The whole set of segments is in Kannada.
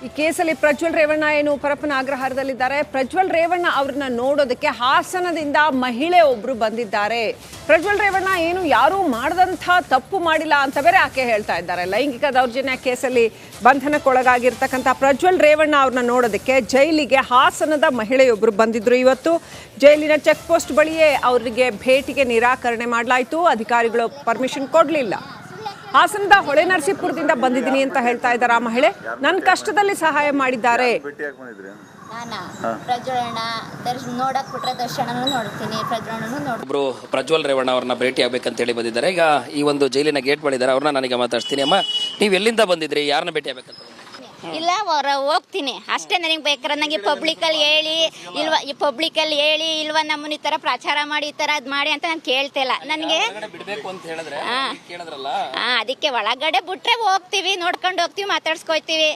ಈ ಕೇಸಲ್ಲಿ ಪ್ರಜ್ವಲ್ ರೇವಣ್ಣ ಏನು ಪರಪ್ಪನ ಆಗ್ರಹಾರದಲ್ಲಿದ್ದಾರೆ. ಪ್ರಜ್ವಲ್ ರೇವಣ್ಣ ಅವ್ರನ್ನ ನೋಡೋದಕ್ಕೆ ಹಾಸನದಿಂದ ಮಹಿಳೆ ಒಬ್ರು ಬಂದಿದ್ದಾರೆ. ಪ್ರಜ್ವಲ್ ರೇವಣ್ಣ ಏನು ಯಾರೂ ಮಾಡದಂಥ ತಪ್ಪು ಮಾಡಿಲ್ಲ ಅಂತ ಬೇರೆ ಆಕೆ ಹೇಳ್ತಾ ಇದ್ದಾರೆ. ಲೈಂಗಿಕ ದೌರ್ಜನ್ಯ ಕೇಸಲ್ಲಿ ಬಂಧನಕ್ಕೊಳಗಾಗಿರ್ತಕ್ಕಂಥ ಪ್ರಜ್ವಲ್ ರೇವಣ್ಣ ಅವ್ರನ್ನ ನೋಡೋದಕ್ಕೆ ಜೈಲಿಗೆ ಹಾಸನದ ಮಹಿಳೆಯೊಬ್ರು ಬಂದಿದ್ರು. ಇವತ್ತು ಜೈಲಿನ ಚೆಕ್ ಪೋಸ್ಟ್ ಬಳಿಯೇ ಅವರಿಗೆ ಭೇಟಿಗೆ ನಿರಾಕರಣೆ ಮಾಡಲಾಯಿತು. ಅಧಿಕಾರಿಗಳು ಪರ್ಮಿಷನ್ ಕೊಡಲಿಲ್ಲ. ಹಾಸನದ ಹೊಳೆನರಸೀಪುರದಿಂದ ಬಂದಿದ್ದೀನಿ ಅಂತ ಹೇಳ್ತಾ ಇದ್ದಾರೆ ಆ ಮಹಿಳೆ. ನನ್ನ ಕಷ್ಟದಲ್ಲಿ ಸಹಾಯ ಮಾಡಿದ್ದಾರೆ. ಪ್ರಜ್ವಲ್ ರೇವಣ್ಣ ಅವ್ರನ್ನ ಭೇಟಿ ಆಗ್ಬೇಕಂತ ಹೇಳಿ ಬಂದಿದ್ದಾರೆ. ಈಗ ಈ ಒಂದು ಜೈಲಿನ ಗೇಟ್ ಬಳಿದ್ದಾರೆ. ಅವ್ರನ್ನ ನನಗೆ ಮಾತಾಡ್ತೀನಿ. ಅಮ್ಮ, ನೀವು ಎಲ್ಲಿಂದ ಬಂದಿದ್ರಿ? ಯಾರನ್ನ ಭೇಟಿ ಆಗ್ಬೇಕಂತ? ಇಲ್ಲ, ಹೋಗ್ತೀನಿ ಅಷ್ಟೇ. ನನಗೆ ಬೇಕಾದ್ರೆ ನನಗೆ ಪಬ್ಲಿಕಲ್ಲಿ ಹೇಳಿ ಇಲ್ವಾ ನಮ್ಮನ್ನ ಈ ಥರ ಪ್ರಚಾರ ಮಾಡಿ ಈ ಥರ ಅದು ಮಾಡಿ ಅಂತ ನಾನು ಕೇಳ್ತಿಲ್ಲ. ನನಗೆ ಅದಕ್ಕೆ ಒಳಗಡೆ ಬಿಟ್ರೆ ಹೋಗ್ತೀವಿ, ನೋಡ್ಕೊಂಡು ಹೋಗ್ತೀವಿ, ಮಾತಾಡ್ಸ್ಕೊಯ್ತೀವಿ.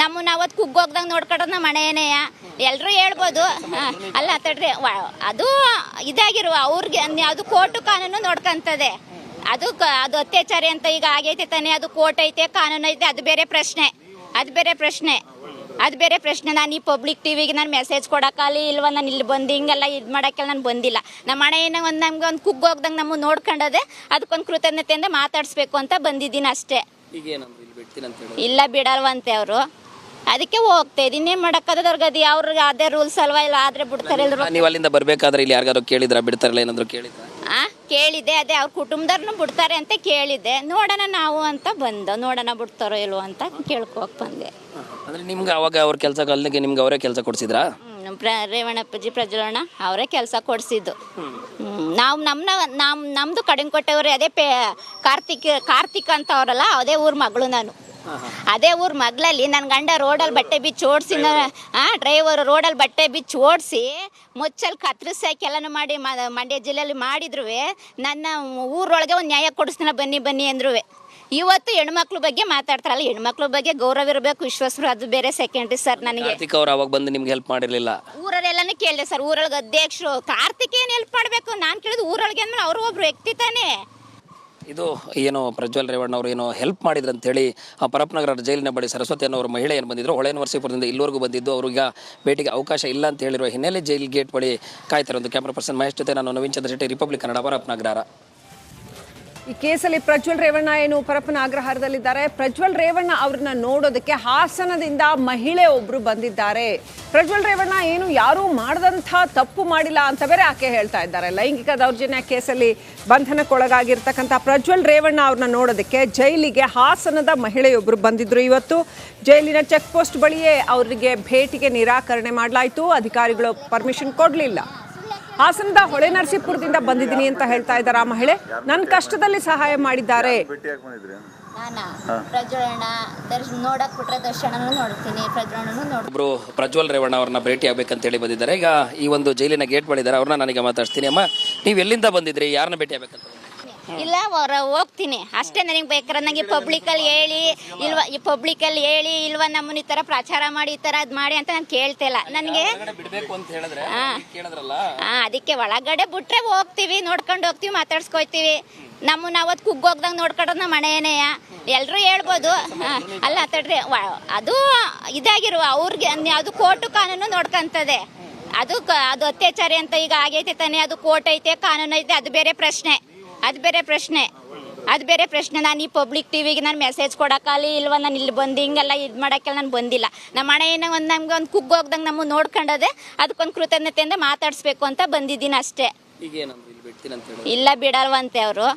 ನಮ್ಮನ್ನ ಅವತ್ತು ಕುಗ್ಗೋಗ್ದಂಗೆ ನೋಡ್ಕೊಂಡ್ರೆ ನಮ್ಮ ಮನೆಯೇನೆಯ ಎಲ್ಲರೂ ಹೇಳ್ಬೋದು. ಅಲ್ಲ ತಡ್ರಿ, ಅದು ಇದಾಗಿರುವ ಅವ್ರಿಗೆ ಅದು ಕೋರ್ಟು ಕಾನೂನು ನೋಡ್ಕೊಂತದೆ. ಅದು ಅತ್ಯಾಚಾರಿ ಅಂತ ಈಗ ಆಗೈತೆ ತಾನೆ, ಅದು ಕೋರ್ಟ್ ಐತೆ, ಕಾನೂನು ಐತೆ, ಅದು ಬೇರೆ ಪ್ರಶ್ನೆ. ನಾನು ಈ ಪಬ್ಲಿಕ್ ಟಿವಿಗೆ ನಾನು ಮೆಸೇಜ್ ಕೊಡೋಕ್ಕಲ್ಲಿ ಇಲ್ವ, ನಾನು ಇಲ್ಲಿ ಬಂದು ಹಿಂಗೆಲ್ಲ ಇದು ಮಾಡೋಕ್ಕೆಲ್ಲ ನಾನು ಬಂದಿಲ್ಲ. ನಮ್ಮ ಹಣ ಏನೋ ನಮ್ಗೆ ಒಂದು ಕುಗ್ಗೋಗ್ದಂಗೆ ನಮ್ಮ ನೋಡ್ಕೊಂಡದೆ, ಅದಕ್ಕೊಂದು ಕೃತಜ್ಞತೆಯಿಂದ ಮಾತಾಡಿಸ್ಬೇಕು ಅಂತ ಬಂದಿದ್ದೀನಿ ಅಷ್ಟೇ. ಇಲ್ಲ ಬಿಡಲ್ವಂತೆ ಅವರು, ಅದಕ್ಕೆ ಹೋಗ್ತಾ ಇದ್ದೀನಿ. ಏನು ಮಾಡೋಕ್ಕದವ್ರಿಗೆ ಅವ್ರಿಗೆ ಅದೇ ರೂಲ್ಸ್ ಅಲ್ವಾ, ಇಲ್ಲ ಆದರೆ ಬಿಡ್ತಾರೆ. ನೀವು ಅಲ್ಲಿಂದ ಬರಬೇಕಾದ್ರೆ ಇಲ್ಲಿ ಯಾರಿಗಾರು ಕೇಳಿದ್ರ ಬಿಡ್ತಾರಲ್ಲ, ಏನಾದ್ರು ಕೇಳಿದ್ರ? ಕೇಳಿದೆ, ಅದೇ ಅವ್ರ ಕುಟುಂಬದವ್ರನ್ನೂ ಬಿಡ್ತಾರೆ ಅಂತ ಕೇಳಿದ್ದೆ. ನೋಡೋಣ ನಾವು ಅಂತ ಬಂದು, ನೋಡೋಣ ಬಿಡ್ತಾರೋ ಇಲ್ವೋ ಅಂತ ಕೇಳ್ಕೋಕ್ ಬಂದೆ. ಅಂದ್ರೆ ನಿಮ್ಗೆ ಅವಾಗ ಅವ್ರ ಕೆಲಸ ಕಲ್ಲಿಗೆ ನಿಮ್ಗೆ ಅವರೇ ಕೆಲಸ ಕೊಡ್ಸಿದ್ರಾ? ರೇವಣ್ಣಪ್ಪಾಜಿ ಪ್ರಜ್ವಲಣ್ಣ ಅವರೇ ಕೆಲಸ ಕೊಡಿಸಿದ್ದು. ನಾವು ನಮ್ಮದು ಕಡಿಮೆ ಕೊಟ್ಟವ್ರೆ. ಅದೇ ಕಾರ್ತಿಕ್ ಅಂತ ಅವರಲ್ಲ, ಅದೇ ಊರ ಮಗಳು ನಾನು. ಅದೇ ಊರ ಮಗಳಲ್ಲಿ ನನ್ನ ಗಂಡ ರೋಡಲ್ಲಿ ಬಟ್ಟೆ ಬಿಚ್ಚಿ ಓಡಿಸಿ, ಡ್ರೈವರು ರೋಡಲ್ಲಿ ಬಟ್ಟೆ ಬಿಚ್ಚಿ ಓಡಿಸಿ ಮುಚ್ಚಲ್ಲಿ ಕತ್ತರಿಸಾಕಿ ಎಲ್ಲನೂ ಮಾಡಿ ಮಂಡ್ಯ ಜಿಲ್ಲೆಯಲ್ಲಿ ಮಾಡಿದ್ರು ನನ್ನ ಊರೊಳಗೆ ಒಂದು ನ್ಯಾಯ ಕೊಡಿಸ್ತೀನಿ ಬನ್ನಿ ಅಂದ್ರು. ಇವತ್ತು ಹೆಣ್ಮಕ್ಳ ಬಗ್ಗೆ ಮಾತಾಡ್ತಾರಲ್ಲ, ಹೆಣ್ಮಕ್ಳ ಬಗ್ಗೆ ಗೌರವ ಇರಬೇಕು, ವಿಶ್ವಾಸ, ಅದು ಬೇರೆ ಸೆಕೆಂಡ್ರಿ ಸರ್. ನನಗೆ ಅವ್ರು ಅವಾಗ ಬಂದು ನಿಮ್ಗೆ ಹೆಲ್ಪ್ ಮಾಡಿರಲಿಲ್ಲ? ಊರಲ್ಲೆಲ್ಲನೂ ಕೇಳಿದೆ ಸರ್. ಊರೊಳಗೆ ಅಧ್ಯಕ್ಷರು ಕಾರ್ತಿಕ್ ಏನು ಹೆಲ್ಪ್ ಮಾಡಬೇಕು? ನಾನು ಕೇಳಿದ್ರು ಊರೊಳಗೆ ಅಂದ್ರೆ ಅವರು ಒಬ್ರು ವ್ಯಕ್ತಿ ತಾನೇ. ಇದು ಏನು ಪ್ರಜ್ವಲ್ ರೇವಣ್ಣ ಅವರು ಏನೋ ಹೆಲ್ಪ್ ಮಾಡಿದ್ರು ಅಂತೇಳಿ ಪರಪ್ಪನಗರ ಜೈಲಿನ ಬಳಿ ಸರಸ್ವತಿ ಅನ್ನೋರು ಮಹಿಳೆ ಏನು ಬಂದಿದ್ರು, ಹೊಳೆನರಸೀಪುರದಿಂದ ಇಲ್ಲಿವರೆಗೂ ಬಂದಿದ್ದು. ಅವ್ರಿಗೆ ಭೇಟಿಗೆ ಅವಕಾಶ ಇಲ್ಲ ಅಂತ ಹೇಳಿರುವ ಹಿನ್ನೆಲೆ ಜೈಲ್ ಗೇಟ್ ಬಳಿ ಕಾಯ್ತಾರೆ. ಒಂದು ಕ್ಯಾಮ್ರಾ ಪರ್ಸನ್ ಮಹೇಶ್ ಜೊತೆ ನಾನು ನವೀನ್ ಚಂದ್ರ ಶೆಟ್ಟಿ, ರಿಪಬ್ಲಿಕ್ ಕನ್ನಡ, ಪರಪ್ಪನಗರ. ಈ ಕೇಸಲ್ಲಿ ಪ್ರಜ್ವಲ್ ರೇವಣ್ಣ ಏನು ಪರಪ್ಪನ ಆಗ್ರಹಾರದಲ್ಲಿದ್ದಾರೆ. ಪ್ರಜ್ವಲ್ ರೇವಣ್ಣ ಅವ್ರನ್ನ ನೋಡೋದಕ್ಕೆ ಹಾಸನದಿಂದ ಮಹಿಳೆ ಒಬ್ರು ಬಂದಿದ್ದಾರೆ. ಪ್ರಜ್ವಲ್ ರೇವಣ್ಣ ಏನು ಯಾರೂ ಮಾಡದಂಥ ತಪ್ಪು ಮಾಡಿಲ್ಲ ಅಂತ ಬೇರೆ ಆಕೆ ಹೇಳ್ತಾ ಇದ್ದಾರೆ. ಲೈಂಗಿಕ ದೌರ್ಜನ್ಯ ಕೇಸಲ್ಲಿ ಬಂಧನಕ್ಕೊಳಗಾಗಿರ್ತಕ್ಕಂಥ ಪ್ರಜ್ವಲ್ ರೇವಣ್ಣ ಅವ್ರನ್ನ ನೋಡೋದಕ್ಕೆ ಜೈಲಿಗೆ ಹಾಸನದ ಮಹಿಳೆಯೊಬ್ರು ಬಂದಿದ್ರು. ಇವತ್ತು ಜೈಲಿನ ಚೆಕ್ ಪೋಸ್ಟ್ ಬಳಿಯೇ ಅವರಿಗೆ ಭೇಟಿಗೆ ನಿರಾಕರಣೆ ಮಾಡಲಾಯಿತು. ಅಧಿಕಾರಿಗಳು ಪರ್ಮಿಷನ್ ಕೊಡಲಿಲ್ಲ. ಹಾಸನದ ಹೊಳೆನರಸೀಪುರದಿಂದ ಬಂದಿದ್ದೀನಿ ಅಂತ ಹೇಳ್ತಾ ಇದ್ದಾರೆ ಆ ಮಹಿಳೆ. ನನ್ನ ಕಷ್ಟದಲ್ಲಿ ಸಹಾಯ ಮಾಡಿದ್ದಾರೆ. ಪ್ರಜ್ವಲ್ ರೇವಣ್ಣ ಅವ್ರನ್ನ ಭೇಟಿ ಆಗ್ಬೇಕಂತ ಹೇಳಿ ಬಂದಿದ್ದಾರೆ. ಈಗ ಈ ಒಂದು ಜೈಲಿನ ಗೇಟ್ ಬಳಿದ್ದಾರೆ. ಅವ್ರನ್ನ ನನಗೆ ಮಾತಾಡ್ತೀನಿ. ಅಮ್ಮ, ನೀವು ಎಲ್ಲಿಂದ ಬಂದಿದ್ರಿ? ಯಾರನ್ನ ಭೇಟಿ ಆಗ್ಬೇಕಂತ? ಇಲ್ಲ, ಹೋಗ್ತೀನಿ ಅಷ್ಟೇ. ನನಗೆ ಬೇಕಾದ್ರೆ ನನಗೆ ಪಬ್ಲಿಕಲ್ಲಿ ಹೇಳಿ ಇಲ್ವಾ ನಮ್ಮನ್ನ ಈ ಥರ ಪ್ರಚಾರ ಮಾಡಿ ಈ ಥರ ಅದು ಮಾಡಿ ಅಂತ ನಾನು ಕೇಳ್ತಿಲ್ಲ. ನನಗೆ ಅದಕ್ಕೆ ಒಳಗಡೆ ಬಿಟ್ರೆ ಹೋಗ್ತೀವಿ, ನೋಡ್ಕೊಂಡು ಹೋಗ್ತೀವಿ, ಮಾತಾಡ್ಸ್ಕೊಯ್ತೀವಿ. ನಮ್ಮನ್ನ ಅವತ್ತು ಕುಗ್ಗೋಗ್ದಂಗೆ ನೋಡ್ಕೊಂಡ್ರೆ ನಮ್ಮ ಮನೆಯೇನೆಯ ಎಲ್ಲರೂ ಹೇಳ್ಬೋದು. ಅಲ್ಲ ತಡ್ರಿ, ಅದು ಇದಾಗಿರುವ ಅವ್ರಿಗೆ ಅದು ಕೋರ್ಟು ಕಾನೂನು ನೋಡ್ಕೊಂತದೆ. ಅದು ಅತ್ಯಾಚಾರಿ ಅಂತ ಈಗ ಆಗೈತೆ ತಾನೆ, ಅದು ಕೋರ್ಟ್ ಐತೆ, ಕಾನೂನು ಐತೆ, ಅದು ಬೇರೆ ಪ್ರಶ್ನೆ. ನಾನು ಈ ಪಬ್ಲಿಕ್ ಟಿವಿಗೆ ನಾನು ಮೆಸೇಜ್ ಕೊಡೋಕ್ಕಲ್ಲಿ ಇಲ್ವ, ನಾನು ಇಲ್ಲಿ ಬಂದು ಹಿಂಗೆಲ್ಲ ಇದು ಮಾಡೋಕ್ಕೆಲ್ಲ ನಾನು ಬಂದಿಲ್ಲ. ನಮ್ಮ ಹಣ ಏನೋ ನಮ್ಗೆ ಒಂದು ಕುಗ್ಗೋಗ್ದಂಗೆ ನಮ್ಮ ನೋಡ್ಕೊಂಡದೆ, ಅದಕ್ಕೊಂದು ಕೃತಜ್ಞತೆಯಿಂದ ಮಾತಾಡಿಸ್ಬೇಕು ಅಂತ ಬಂದಿದ್ದೀನಿ ಅಷ್ಟೇ. ಇಲ್ಲ ಬಿಡಲ್ವಂತೆ ಅವರು,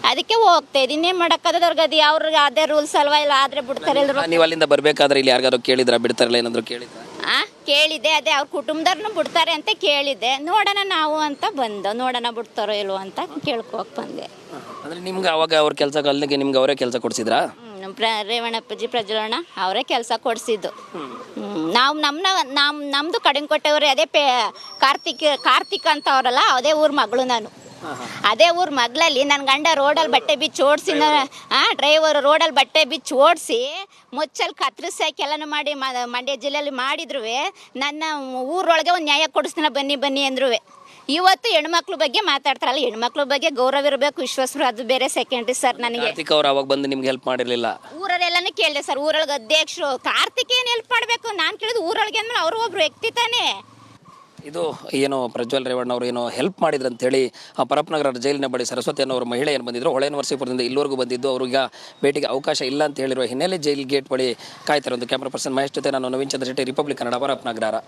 ಅದಕ್ಕೆ ಹೋಗ್ತಾ ಇದ್ದೀನಿ. ಏನು ಮಾಡೋಕ್ಕದವ್ರಿಗೆ ಅವ್ರಿಗೆ ಅದೇ ರೂಲ್ಸ್ ಅಲ್ವಾ, ಇಲ್ಲ ಆದರೆ ಬಿಡ್ತಾರೆ. ನೀವು ಅಲ್ಲಿಂದ ಬರಬೇಕಾದ್ರೆ ಇಲ್ಲಿ ಯಾರಿಗಾರು ಕೇಳಿದ್ರ ಬಿಡ್ತಾರಲ್ಲ, ಏನಾದ್ರು ಕೇಳಿದ್ರ? ಕೇಳಿದೆ, ಅದೇ ಅವ್ರ ಕುಟುಂಬದವ್ರನ್ನೂ ಬಿಡ್ತಾರೆ ಅಂತ ಕೇಳಿದ್ದೆ. ನೋಡೋಣ ನಾವು ಅಂತ ಬಂದು, ನೋಡೋಣ ಬಿಡ್ತಾರೋ ಇಲ್ವೋ ಅಂತ ಕೇಳ್ಕೋಕ್ ಬಂದೆ. ಅಂದ್ರೆ ನಿಮ್ಗೆ ಅವಾಗ ಅವ್ರ ಕೆಲಸ ಕಲ್ಲಿಗೆ ನಿಮ್ಗೆ ಅವರೇ ಕೆಲಸ ಕೊಡ್ಸಿದ್ರಾ? ರೇವಣ್ಣಪ್ಪಾಜಿ ಪ್ರಜ್ವಲಣ್ಣ ಅವರೇ ಕೆಲಸ ಕೊಡಿಸಿದ್ದು. ನಮ್ಮದು ಕಡಿಮೆ ಕೊಟ್ಟವ್ರೆ. ಅದೇ ಕಾರ್ತಿಕ್ ಅಂತ ಅವರಲ್ಲ, ಅದೇ ಊರ ಮಗಳು ನಾನು. ಅದೇ ಊರ ಮಗಳಲ್ಲಿ ನನ್ನ ಗಂಡ ರೋಡಲ್ಲಿ ಬಟ್ಟೆ ಬಿಚ್ಚಿ ಓಡಿಸಿ, ಡ್ರೈವರು ರೋಡಲ್ಲಿ ಬಟ್ಟೆ ಬಿಚ್ಚಿ ಓಡಿಸಿ ಮುಚ್ಚಲ್ಲಿ ಕತ್ತರಿಸಾಕಿ ಎಲ್ಲನೂ ಮಾಡಿ ಮಂಡ್ಯ ಜಿಲ್ಲೆಯಲ್ಲಿ ಮಾಡಿದ್ರು. ನನ್ನ ಊರೊಳಗೆ ಒಂದು ನ್ಯಾಯ ಕೊಡಿಸ್ತೀನಿ ಬನ್ನಿ ಅಂದ್ರು. ಇವತ್ತು ಹೆಣ್ಮಕ್ಳ ಬಗ್ಗೆ ಮಾತಾಡ್ತಾರಲ್ಲ, ಹೆಣ್ಮಕ್ಳ ಬಗ್ಗೆ ಗೌರವ ಇರಬೇಕು, ವಿಶ್ವಾಸರು ಅದು ಬೇರೆ ಸೆಕೆಂಡ್ರಿ ಸರ್. ನನಗೆ ಕಾರ್ತಿಕ್ ಅವ್ರು ಅವಾಗ ಬಂದು ನಿಮ್ಗೆ ಹೆಲ್ಪ್ ಮಾಡಿರಲಿಲ್ಲ? ಊರಲ್ಲೆಲ್ಲನೂ ಕೇಳಿದೆ ಸರ್, ಊರೊಳಗೆ ಅಧ್ಯಕ್ಷರು ಕಾರ್ತಿಕ್ ಏನು ಹೆಲ್ಪ್ ಮಾಡಬೇಕು, ನಾನು ಕೇಳಿದ್ರು ಊರೊಳಗೆ ಅಂದ್ಮೇಲೆ ಅವರು ಒಬ್ರು ವ್ಯಕ್ತಿ ತಾನೇ. ಇದು ಏನು ಪ್ರಜ್ವಲ್ ರೇವಣ್ಣ ಅವರು ಏನೋ ಹೆಲ್ಪ್ ಮಾಡಿದ್ರು ಅಂತೇಳಿ ಪರಪ್ಪನಗರ ಜೈಲಿನ ಬಳಿ ಸರಸ್ವತಿ ಅನ್ನೋ ಮಹಿಳೆ ಏನು ಬಂದಿದ್ರು, ಹೊಳೆನರಸೀಪುರದಿಂದ ಇಲ್ಲಿವರೆಗೂ ಬಂದಿದ್ದು, ಅವ್ರಿಗೆ ಭೇಟಿಗೆ ಅವಕಾಶ ಇಲ್ಲ ಅಂತ ಹೇಳಿರುವ ಹಿನ್ನೆಲೆ ಜೈಲ್ ಗೇಟ್ ಬಳಿ ಕಾಯ್ತಾರೆ. ಒಂದು ಕ್ಯಾಮ್ರಾ ಪರ್ಸನ್ ಮಹೇಶ್ ಜೊತೆ ನಾನು ನವೀನ್ ಚಂದ್ರ ಶೆಟ್ಟಿ, ರಿಪಬ್ಲಿಕ್ ಕನ್ನಡ, ಪರಪ್ಪನಗರ.